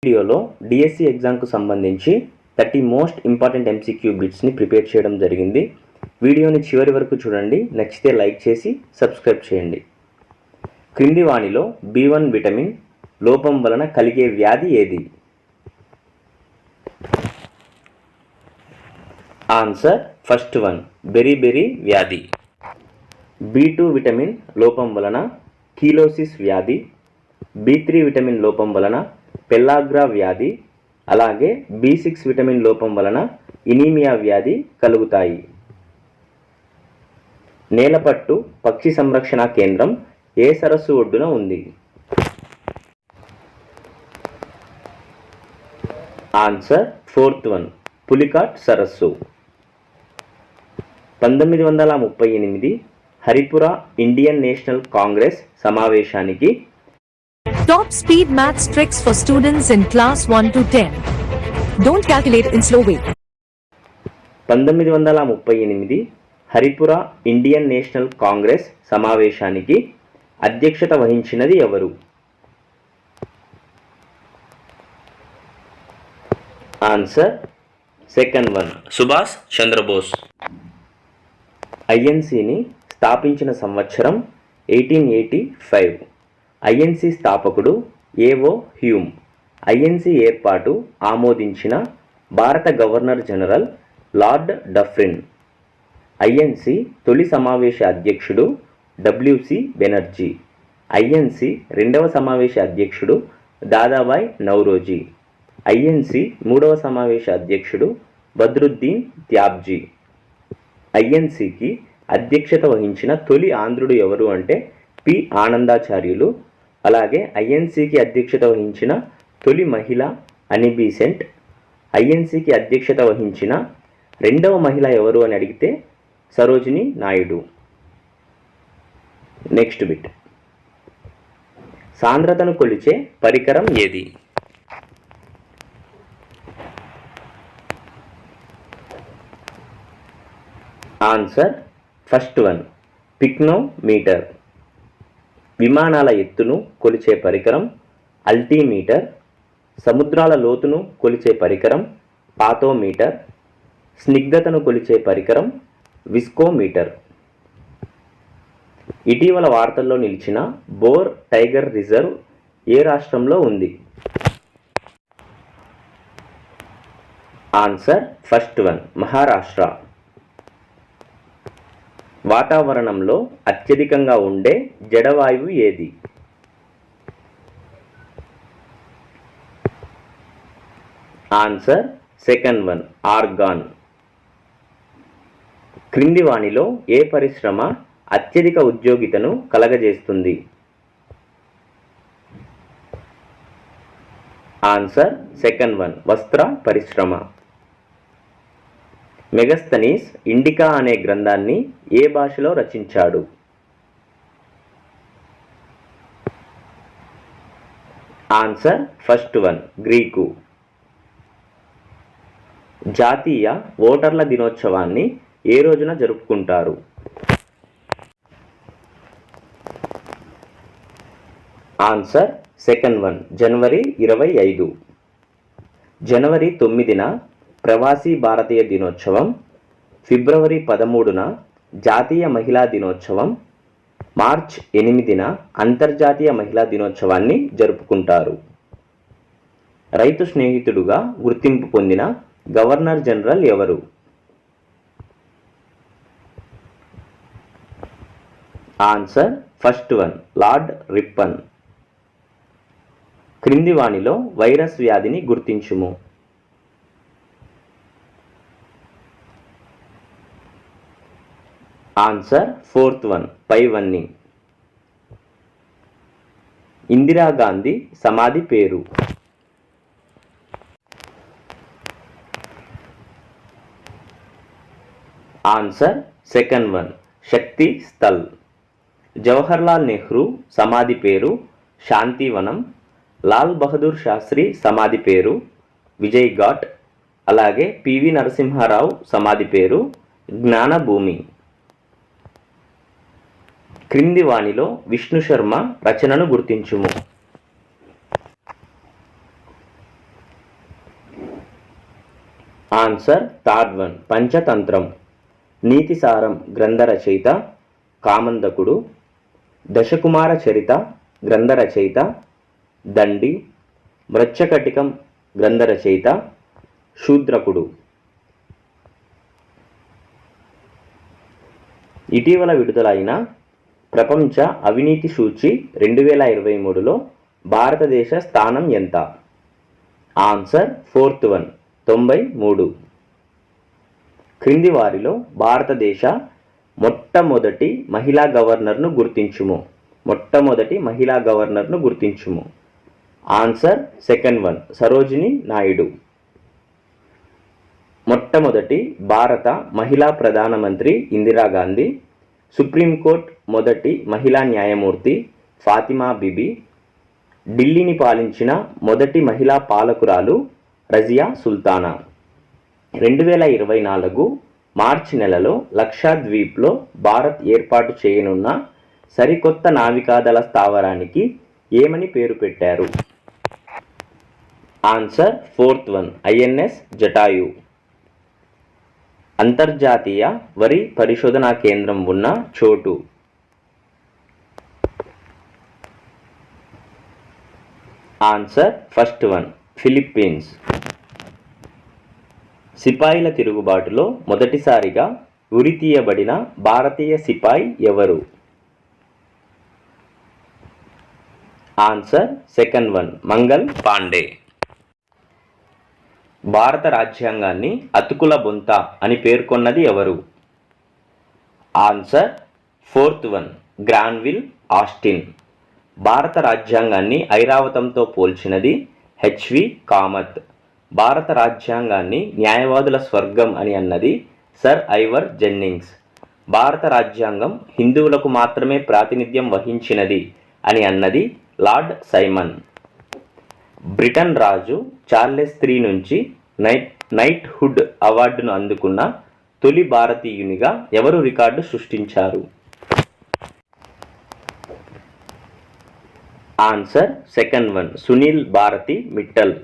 వీడియోలో డిఎస్సి ఎగ్జామ్కు సంబంధించి 30 most important MCQ బిట్స్ని prepare చేయడం జరిగింది. వీడియోని చివరి వరకు చూడండి. నచ్చితే లైక్ చేసి సబ్స్క్రైబ్ చేయండి. క్రింది వానిలో B1 విటమిన్ లోపం వలన కలిగే వ్యాధి ఏది? ఆన్సర్ ఫస్ట్ వన్, బెరీ వ్యాధి. B2 విటమిన్ లోపం వలన కీలోసిస్ వ్యాధి. B3 విటమిన్ లోపం వలన పెల్లాగ్రా వ్యాధి. అలాగే B6 విటమిన్ లోపం వలన ఇనీమియా వ్యాధి కలుగుతాయి. నేలపట్టు పక్షి సంరక్షణ కేంద్రం ఏ సరస్సు ఒడ్డున ఉంది? ఆన్సర్ ఫోర్త్ వన్, పులికాట్ సరస్సు. 1938 హరిపురా ఇండియన్ నేషనల్ కాంగ్రెస్ సమావేశానికి Top speed maths tricks for students in class 1 to 10. Don't calculate in slow way. 1938 Haripura Indian national Congress సమావేశానికి అధ్యక్షత వహించినది ఎవరు? Answer second one, Subhash Chandrabose. ఐఎన్సిని స్థాపించిన సంవత్సరం 1885. ఐఎన్సి స్థాపకుడు ఏవో హ్యూమ్. ఐఎన్సి ఏర్పాటు ఆమోదించిన భారత governor general lord Dufferin. INC తొలి సమావేశ అధ్యక్షుడు డబ్ల్యూసి బెనర్జీ. ఐఎన్సి రెండవ సమావేశ అధ్యక్షుడు దాదాబాయ్ నౌరోజీ. ఐఎన్సి మూడవ సమావేశ అధ్యక్షుడు బద్రుద్దీన్ త్యాబ్జీ. ఐఎన్సికి అధ్యక్షత వహించిన తొలి ఆంధ్రుడు ఎవరు అంటే పి ఆనందాచార్యులు. అలాగే ఐఎన్సికి అధ్యక్షత వహించిన తొలి మహిళ అని బీసెంట్. ఐఎన్సికి అధ్యక్షత వహించిన రెండవ మహిళ ఎవరు అని అడిగితే సరోజిని నాయుడు. నెక్స్ట్ బిట్, సాంద్రతను కొలిచే పరికరం ఏది? Answer first one, pycnometer. విమానాల ఎత్తును కొలిచే పరికరం అల్టీమీటర్. సముద్రాల లోతును కొలిచే పరికరం పాతోమీటర్. స్నిగ్ధతను కొలిచే పరికరం విస్కోమీటర్. ఇటీవల వార్తల్లో నిలిచిన బోర్ టైగర్ రిజర్వ్ ఏ రాష్ట్రంలో ఉంది? Answer first one, Maharashtra. వాతావరణంలో అత్యధికంగా ఉండే జడవాయువు ఏది? Answer second one, organ. క్రింది వానిలో ఏ పరిశ్రమ అత్యధిక ఉద్యోగితను కలగజేస్తుంది? ఆన్సర్ సెకండ్ వన్, వస్త్ర పరిశ్రమ. మెగస్తనీస్ ఇండికా అనే గ్రంథాన్ని ఏ భాషలో రచించాడు? Answer first one, Greek. జాతీయ ఓటర్ల దినోత్సవాన్ని ఏ రోజున జరుపుకుంటారు? ఆన్సర్ సెకండ్ వన్, జనవరి 25. జనవరి 9న ప్రవాసీ భారతీయ దినోత్సవం. ఫిబ్రవరి 13న జాతీయ మహిళా దినోత్సవం. మార్చ్ 8న అంతర్జాతీయ మహిళా దినోత్సవాన్ని జరుపుకుంటారు. రైతు స్నేహితుడుగా గుర్తింపు పొందిన గవర్నర్ జనరల్ ఎవరు? Answer first one, lord Ripon. క్రింది వానిలో వైరస్ వ్యాధిని గుర్తించుము. ఆన్సర్ ఫోర్త్ వన్, పైవన్నీ. ఇందిరాగాంధీ సమాధి పేరు? ఆన్సర్ సెకండ్ వన్, శక్తి స్థల్. జవహర్లాల్ నెహ్రూ సమాధి పేరు శాంతివనం. లాల్ బహదూర్ శాస్త్రి సమాధి పేరు విజయ్ ఘాట్. అలాగే పివి నరసింహారావు సమాధి పేరు జ్ఞానభూమి. క్రింది వానిలో విష్ణు శర్మ రచనను గుర్తించుము. Answer third one Panchatantram. Nitisaram గ్రంథ రచయిత కామందకుడు. దశకుమార చరిత గ్రంథ రచయిత దండి. మృచ్ఛకటికం గ్రంథ రచయిత శూద్రకుడు. ఇటీవల విడుదలైన ప్రపంచ అవినీతి సూచి 2023లో భారతదేశ స్థానం ఎంత? Answer fourth one 93. క్రింది వారిలో భారతదేశ మొట్టమొదటి మహిళా గవర్నర్ను గుర్తించుము. మొట్టమొదటి మహిళా గవర్నర్ను గుర్తించుము. Answer second one Sarojini Naidu. మొట్టమొదటి భారత మహిళా ప్రధానమంత్రి ఇందిరాగాంధీ. సుప్రీంకోర్టు మొదటి మహిళా న్యాయమూర్తి ఫాతిమా బీబీ. ఢిల్లీని పాలించిన మొదటి మహిళా పాలకురాలు రజియా సుల్తానా. 2024 మార్చి నెలలో లక్షద్వీప్లో భారత్ ఏర్పాటు చేయనున్న సరికొత్త నావికాదళ స్థావరానికి ఏమని పేరు పెట్టారు? Answer fourth one INS Jatayu. అంతర్జాతీయ వరి పరిశోధనా కేంద్రం ఉన్న చోటు? Answer first one Philippines. సిపాయిల తిరుగుబాటులో మొదటిసారిగా ఉరితీయబడిన భారతీయ సిపాయి ఎవరు? Answer second one Mangal Pandey. భారత రాజ్యాంగాన్ని అతుకుల బొంత అని పేర్కొన్నది ఎవరు? Answer fourth one Granville Austin. భారత రాజ్యాంగాన్ని ఐరావతంతో పోల్చినది హెచ్వి కామత్. భారత రాజ్యాంగాన్ని న్యాయవాదుల స్వర్గం అని అన్నది సర్ ఐవర్ జెన్నింగ్స్. భారత రాజ్యాంగం హిందువులకు మాత్రమే ప్రాతినిధ్యం వహించినది అని అన్నది లార్డ్ సైమన్. బ్రిటన్ రాజు చార్లెస్ III నుంచి నైట్హుడ్ అవార్డును అందుకున్న తొలి భారతీయునిగా ఎవరు రికార్డు సృష్టించారు? Answer second one Sunil Bharti Mittal.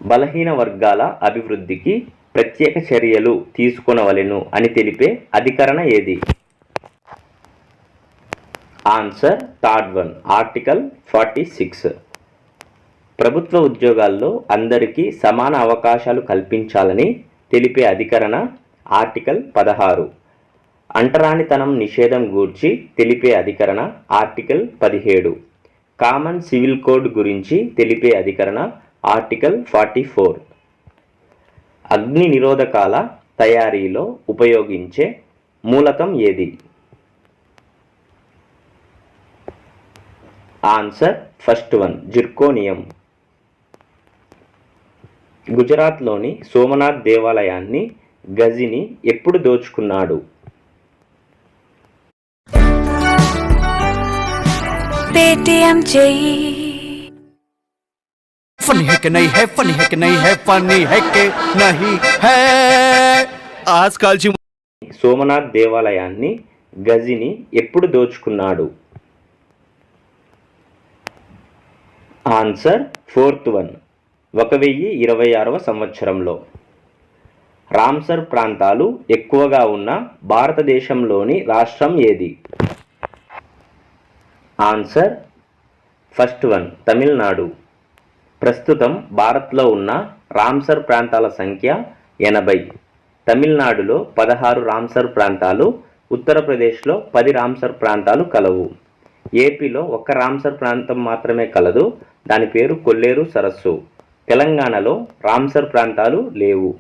బలహీన వర్గాల అభివృద్ధికి ప్రత్యేక చర్యలు తీసుకొనవలెను అని తెలిపే అధికరణ ఏది? Answer third one article 46. ప్రభుత్వ ఉద్యోగాల్లో అందరికీ సమాన అవకాశాలు కల్పించాలని తెలిపే అధికరణ ఆర్టికల్ 16. అంటరానితనం నిషేధం గూర్చి తెలిపే అధికరణ ఆర్టికల్ 17. కామన్ సివిల్ కోడ్ గురించి తెలిపే అధికరణ ఆర్టికల్ 44. అగ్ని నిరోధకాల తయారీలో ఉపయోగించే మూలకం ఏది? Answer first one zirconium. గుజరాత్లోని సోమనాథ్ దేవాలయాన్ని గజిని ఎప్పుడు దోచుకున్నాడు? पेटीएम चाहिए फनी है कि नहीं है, फनी है कि नहीं है, फनी है कि नहीं है. आजकालची సోమనాథ్ దేవాలయాన్ని గజిని ఎప్పుడు దోచుకున్నాడు? ఆన్సర్ ఫోర్త్ వన్ 1026వ సంవత్సరంలో. రామ్సర్ ప్రాంతాలు ఎక్కువగా ఉన్న భారతదేశంలోని రాష్ట్రం ఏది? Answer first one Tamil Nadu. ప్రస్తుతం భారత్లో ఉన్న రామ్సర్ ప్రాంతాల సంఖ్య 80. తమిళనాడులో 16 రామ్సర్ ప్రాంతాలు, ఉత్తరప్రదేశ్లో 10 రామ్సర్ ప్రాంతాలు కలవు. ఏపీలో ఒక్క రామ్సర్ ప్రాంతం మాత్రమే కలదు, దాని పేరు కొల్లేరు సరస్సు. తెలంగాణలో రామ్సర్ ప్రాంతాలు లేవు.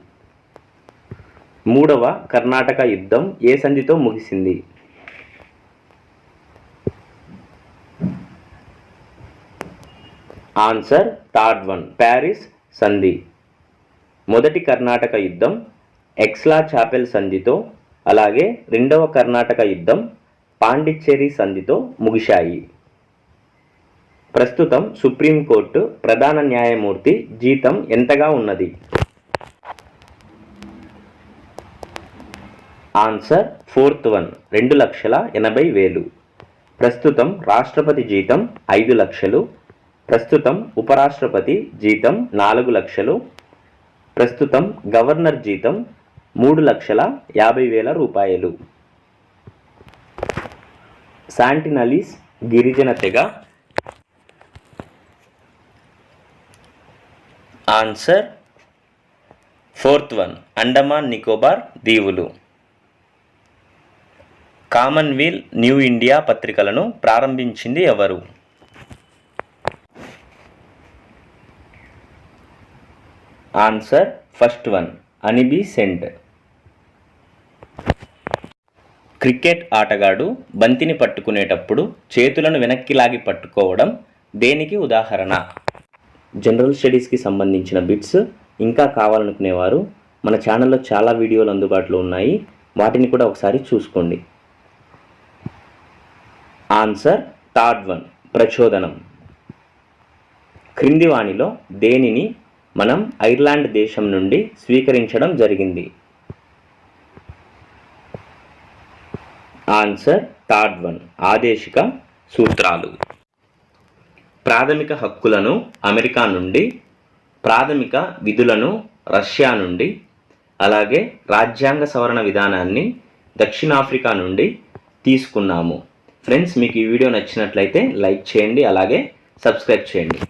మూడవ కర్ణాటక యుద్ధం ఏ సంధితో ముగిసింది? ఆన్సర్ థర్డ్ వన్ ప్యారిస్ సంధి. మొదటి కర్ణాటక యుద్ధం ఎక్స్లా చాపెల్ సంధితో, అలాగే రెండవ కర్ణాటక యుద్ధం పాండిచ్చేరి సంధితో ముగిశాయి. ప్రస్తుతం సుప్రీంకోర్టు ప్రధాన న్యాయమూర్తి జీతం ఎంతగా ఉన్నది? Answer fourth one 2,80,000. ప్రస్తుతం రాష్ట్రపతి జీతం 5 లక్షలు. ప్రస్తుతం ఉపరాష్ట్రపతి జీతం 4 లక్షలు. ప్రస్తుతం గవర్నర్ జీతం 3,50,000 రూపాయలు. శాంటినలీస్ గిరిజన తెగ. Answer 4th one Andaman Nicobar దీవులు. కామన్వెల్త్ న్యూ ఇండియా పత్రికలను ప్రారంభించింది ఎవరు? Answer 1st one Annie Besant. Cricket ఆటగాడు బంతిని పట్టుకునేటప్పుడు చేతులను వెనక్కి లాగి పట్టుకోవడం దేనికి ఉదాహరణ? జనరల్ స్టడీస్కి సంబంధించిన బిట్స్ ఇంకా కావాలనుకునేవారు మన ఛానల్లో చాలా వీడియోలు అందుబాటులో ఉన్నాయి, వాటిని కూడా ఒకసారి చూసుకోండి. ఆన్సర్ 3rd వన్ ప్రచోదనం. క్రింది వానిలో దేనిని మనం ఐర్లాండ్ దేశం నుండి స్వీకరించడం జరిగింది? ఆన్సర్ 3rd వన్ ఆదేశిక సూత్రాలు. ప్రాథమిక హక్కులను అమెరికా నుండి, ప్రాథమిక విధులను రష్యా నుండి, అలాగే రాజ్యాంగ సవరణ విధానాన్ని దక్షిణాఫ్రికా నుండి తీసుకున్నాము. ఫ్రెండ్స్, మీకు ఈ వీడియో నచ్చినట్లయితే లైక్ చేయండి, అలాగే సబ్స్క్రైబ్ చేయండి.